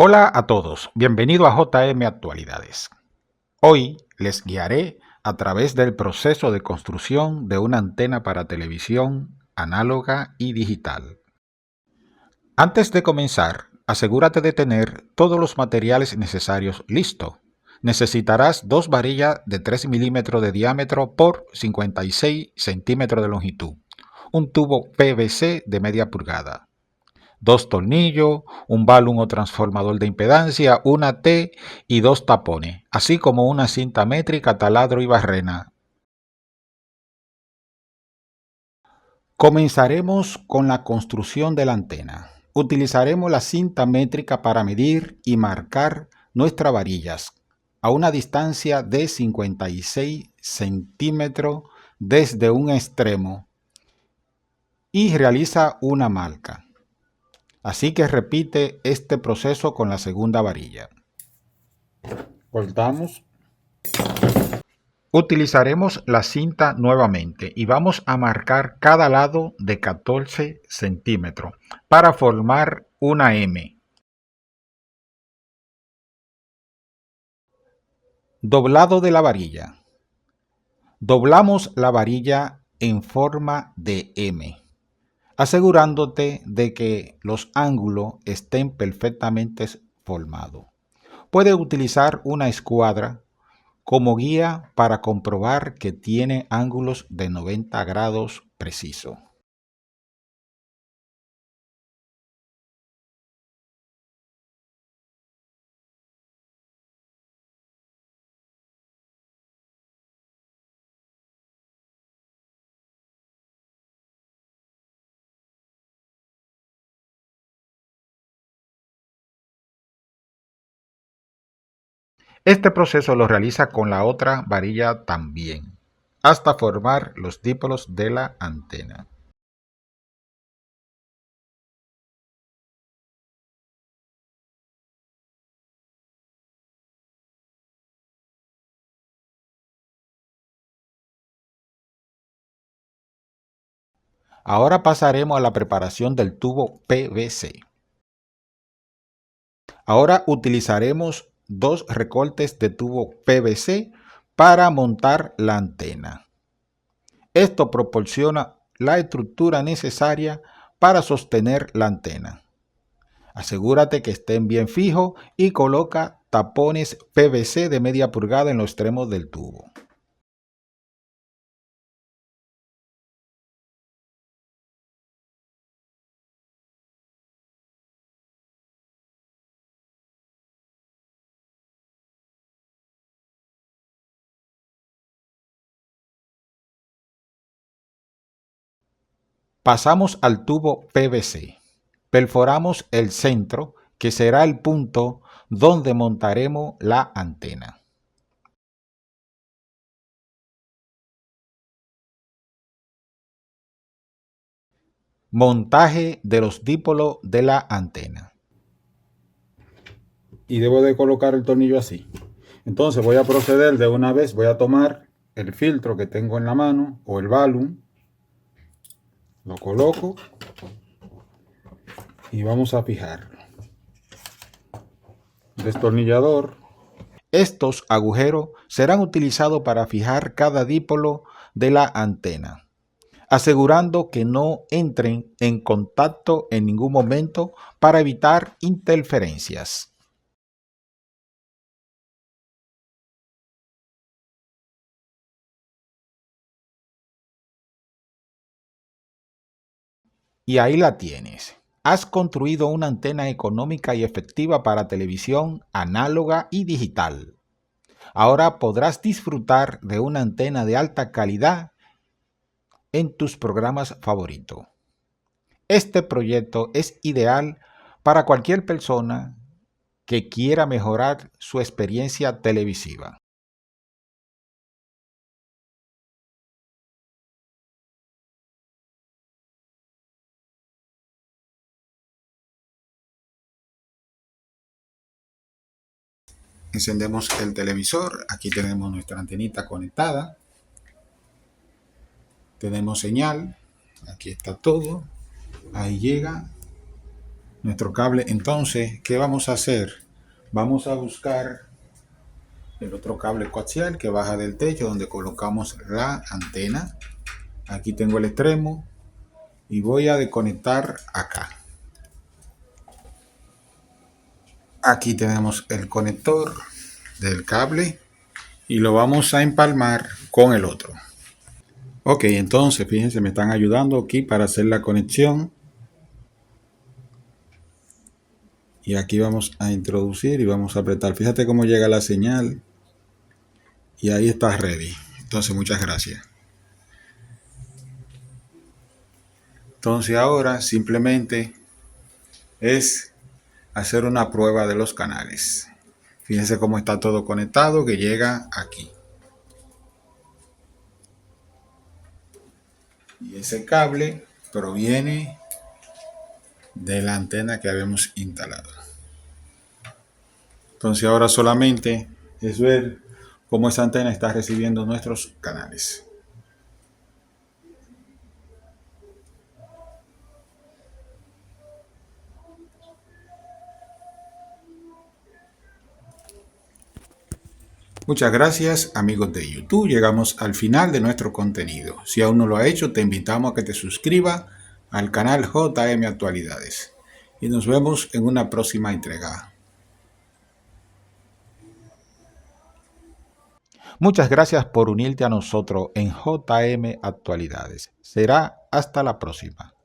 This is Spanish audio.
Hola a todos, bienvenido a JM Actualidades. Hoy les guiaré a través del proceso de construcción de una antena para televisión análoga y digital. Antes de comenzar, asegúrate de tener todos los materiales necesarios listos. Necesitarás dos varillas de 3 milímetros de diámetro por 56 centímetros de longitud, un tubo PVC de media pulgada, dos tornillos, un balun o transformador de impedancia, una T y dos tapones, así como una cinta métrica, taladro y barrena. Comenzaremos con la construcción de la antena. Utilizaremos la cinta métrica para medir y marcar nuestras varillas a una distancia de 56 centímetros desde un extremo y realiza una marca. Así que repite este proceso con la segunda varilla. Cortamos. Utilizaremos la cinta nuevamente y vamos a marcar cada lado de 14 centímetros para formar una M. Doblado de la varilla. Doblamos la varilla en forma de M, asegurándote de que los ángulos estén perfectamente formados. Puedes utilizar una escuadra como guía para comprobar que tiene ángulos de 90 grados preciso. Este proceso lo realiza con la otra varilla también, hasta formar los dipolos de la antena. Ahora pasaremos a la preparación del tubo PVC. Ahora utilizaremos dos recortes de tubo PVC para montar la antena. Esto proporciona la estructura necesaria para sostener la antena. Asegúrate que estén bien fijos y coloca tapones PVC de media pulgada en los extremos del tubo. Pasamos al tubo PVC. Perforamos el centro, que será el punto donde montaremos la antena. Montaje de los dípolos de la antena. Y debo de colocar el tornillo así. Entonces voy a proceder de una vez, voy a tomar el filtro que tengo en la mano o el balun, lo coloco y vamos a fijarlo. Destornillador. Estos agujeros serán utilizados para fijar cada dípolo de la antena, asegurando que no entren en contacto en ningún momento para evitar interferencias. Y ahí la tienes. Has construido una antena económica y efectiva para televisión análoga y digital. Ahora podrás disfrutar de una antena de alta calidad en tus programas favoritos. Este proyecto es ideal para cualquier persona que quiera mejorar su experiencia televisiva. Encendemos el televisor, aquí tenemos nuestra antenita conectada, tenemos señal, aquí está todo, ahí llega nuestro cable. Entonces, ¿qué vamos a hacer? Vamos a buscar el otro cable coaxial que baja del techo donde colocamos la antena. Aquí tengo el extremo y voy a desconectar acá. Aquí tenemos el conector del cable y lo vamos a empalmar con el otro. Ok, entonces fíjense, me están ayudando aquí para hacer la conexión. Y aquí vamos a introducir y vamos a apretar. Fíjate cómo llega la señal. Y ahí está ready. Entonces, muchas gracias. Entonces ahora simplemente es hacer una prueba de los canales. Fíjense cómo está todo conectado que llega aquí. Y ese cable proviene de la antena que habíamos instalado. Entonces ahora solamente es ver cómo esa antena está recibiendo nuestros canales. Muchas gracias amigos de YouTube, llegamos al final de nuestro contenido. Si aún no lo ha hecho, te invitamos a que te suscribas al canal JM Actualidades y nos vemos en una próxima entrega. Muchas gracias por unirte a nosotros en JM Actualidades. Será hasta la próxima.